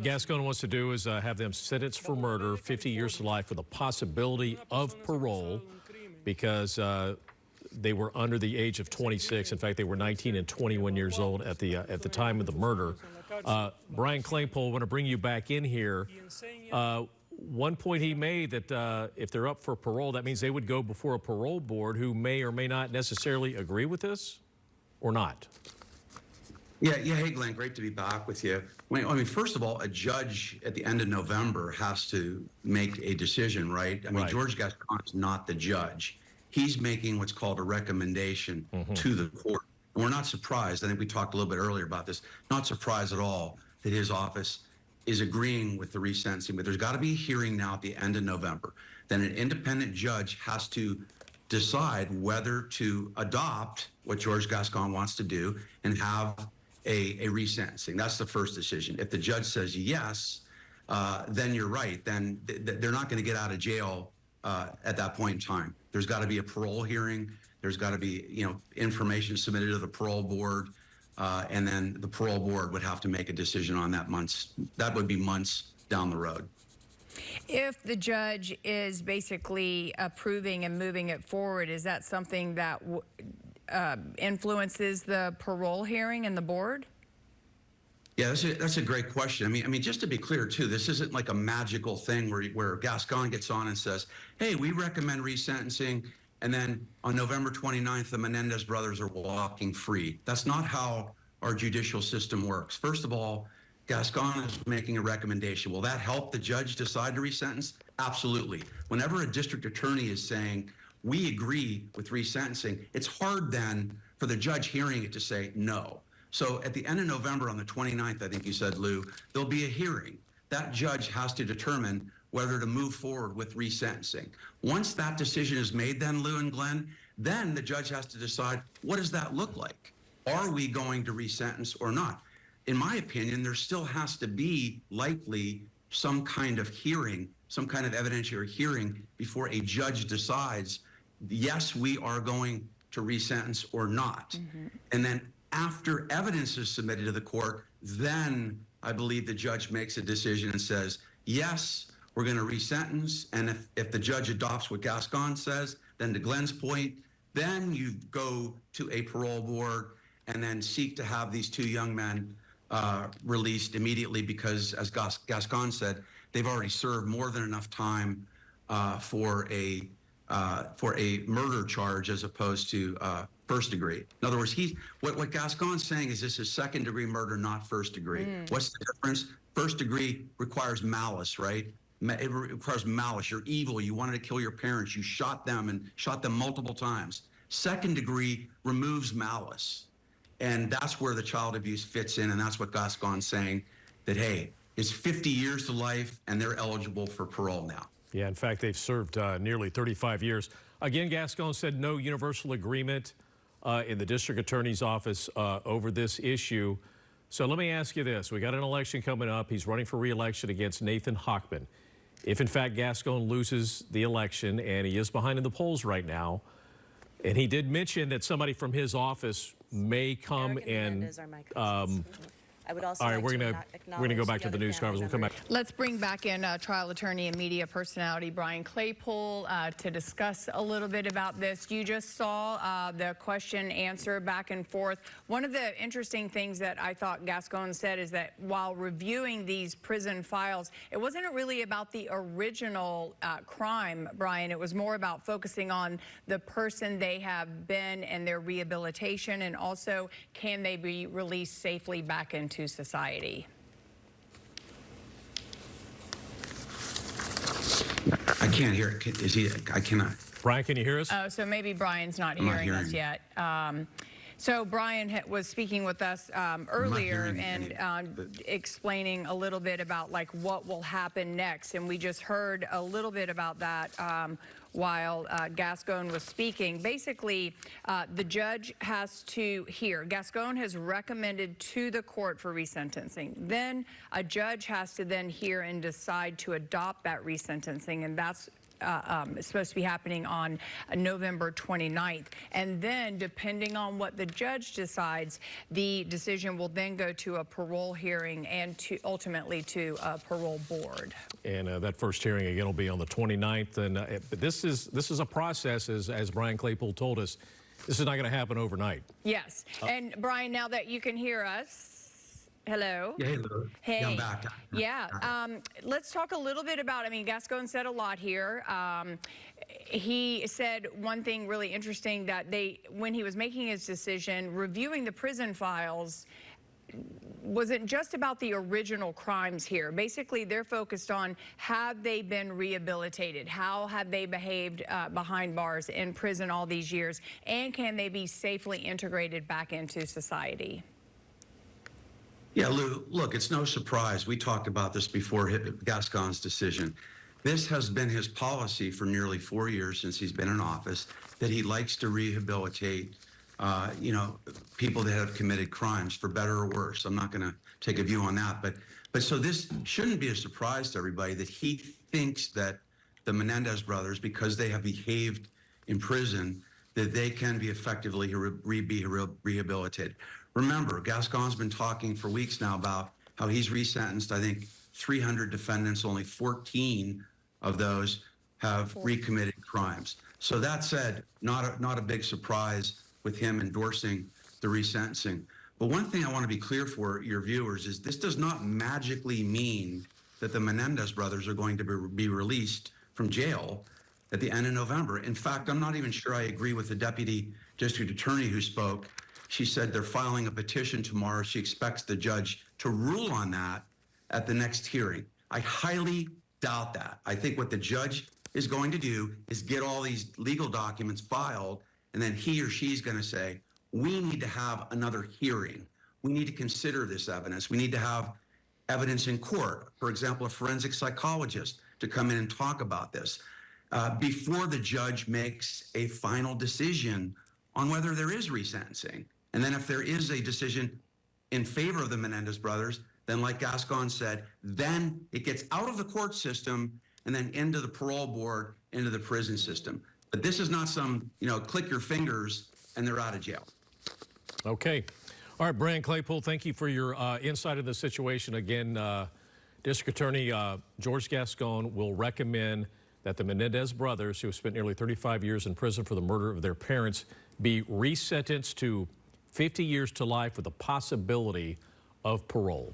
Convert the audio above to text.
Gascon wants to do is have them sentenced for murder, 50 years to life with a possibility of parole because they were under the age of 26. In fact, they were 19 and 21 years old at the time of the murder. Brian Claypole, I want to bring you back in here. One point he made that if they're up for parole, that means they would go before a parole board who may or may not necessarily agree with this or not. Yeah. Hey, Glenn, great to be back with you. I mean, first of all, a judge at the end of November has to make a decision, right? I mean, Right. George Gascon is not the judge. He's making what's called a recommendation to the court. And we're not surprised. I think we talked a little bit earlier about this. Not surprised at all that his office is agreeing with the resentencing, but there's got to be a hearing now at the end of November. Then an independent judge has to decide whether to adopt what George Gascon wants to do and have a resentencing. That's the first decision. If the judge says yes, then you're right. Then they're not going to get out of jail at that point in time. There's got to be a parole hearing. There's got to be, information submitted to the parole board, and then the parole board would have to make a decision on that That would be months down the road. If the judge is basically approving and moving it forward, is that something that influences the parole hearing and the board? Yeah, that's a great question. I mean, just to be clear too, this isn't like a magical thing where Gascon gets on and says, "Hey, we recommend resentencing," and then on November 29th, the Menendez brothers are walking free. That's not how our judicial system works. First of all, Gascon is making a recommendation. Will that help the judge decide to resentence? Absolutely. Whenever a district attorney is saying, "We agree with resentencing," it's hard then for the judge hearing it to say no. So at the end of November, on the 29th, I think you said, Lou, there'll be a hearing. That judge has to determine whether to move forward with resentencing. Once that decision is made then, Lou and Glenn, then the judge has to decide, what does that look like? Are we going to resentence or not? In my opinion, there still has to be likely some kind of hearing, some kind of evidentiary hearing before a judge decides, yes, we are going to resentence or not. And then after evidence is submitted to the court, then I believe the judge makes a decision and says, yes, we're going to resentence. And if the judge adopts what Gascon says, then to Glenn's point, then you go to a parole board and then seek to have these two young men released immediately because, as Gascon said, they've already served more than enough time for a murder charge as opposed to first degree. In other words, what Gascon's saying is this is second degree murder, not first degree. What's the difference? First degree requires malice, right? It requires malice. You're evil. You wanted to kill your parents. You shot them and shot them multiple times. Second degree removes malice. And that's where the child abuse fits in. And that's what Gascon's saying, that, hey, it's 50 years to life and they're eligible for parole now. Yeah, in fact, they've served nearly 35 years. Again, Gascon said no universal agreement in the district attorney's office over this issue. So let me ask you this. We got an election coming up. He's running for re-election against Nathan Hochman. If, in fact, Gascon loses the election, and he is behind in the polls right now, and he did mention that somebody from his office may come and I would also all right, like we're gonna go back to the news conference. We'll come back. Let's bring back in trial attorney and media personality Brian Claypole to discuss a little bit about this. You just saw the question answer back and forth. One of the interesting things that I thought Gascon said is that while reviewing these prison files, it wasn't really about the original crime, Brian. It was more about focusing on the person they have been and their rehabilitation, and also can they be released safely back into society. I can't hear it. Is he? I cannot. Brian, can you hear us? Oh, so maybe Brian's not hearing us yet. So Brian was speaking with us earlier and explaining a little bit about like what will happen next, and we just heard a little bit about that while Gascon was speaking. Basically, the judge has to hear. Gascon has recommended to the court for resentencing. Then a judge has to then hear and decide to adopt that resentencing, and that's supposed to be happening on November 29th. And then, depending on what the judge decides, the decision will then go to a parole hearing and ultimately to a parole board. And that first hearing again will be on the 29th. And but this is a process, as Brian Claypool told us. This is not going to happen overnight. Yes. And Brian, now that you can hear us, hello. Yeah, hey, Lou. Hey. Yeah, I'm back. Yeah. Let's talk a little bit about, I mean, Gascon said a lot here. He said one thing really interesting, that when he was making his decision, reviewing the prison files, wasn't just about the original crimes here. Basically, they're focused on, have they been rehabilitated? How have they behaved behind bars in prison all these years? And can they be safely integrated back into society? Yeah, Lou, look, it's no surprise. We talked about this before Gascon's decision. This has been his policy for nearly 4 years since he's been in office, that he likes to rehabilitate people that have committed crimes, for better or worse. I'm not going to take a view on that, but so this shouldn't be a surprise to everybody that he thinks that the Menendez brothers, because they have behaved in prison, that they can be effectively rehabilitated. Remember, Gascon's been talking for weeks now about how he's resentenced, I think, 300 defendants. Only 14 of those have recommitted crimes. So that said, not a big surprise with him endorsing the resentencing. But one thing I want to be clear for your viewers is this does not magically mean that the Menendez brothers are going to be released from jail at the end of November. In fact, I'm not even sure I agree with the deputy district attorney who spoke. She said they're filing a petition tomorrow. She expects the judge to rule on that at the next hearing. I highly doubt that. I think what the judge is going to do is get all these legal documents filed, and then he or she's going to say, we need to have another hearing. We need to consider this evidence. We need to have evidence in court. For example, a forensic psychologist to come in and talk about this before the judge makes a final decision on whether there is resentencing. And then if there is a decision in favor of the Menendez brothers, then like Gascon said, then it gets out of the court system and then into the parole board, into the prison system. But this is not some, click your fingers and they're out of jail. Okay. All right, Brian Claypool, thank you for your insight in the situation. Again, District Attorney George Gascon will recommend that the Menendez brothers, who have spent nearly 35 years in prison for the murder of their parents, be resentenced to 50 years to life with the possibility of parole.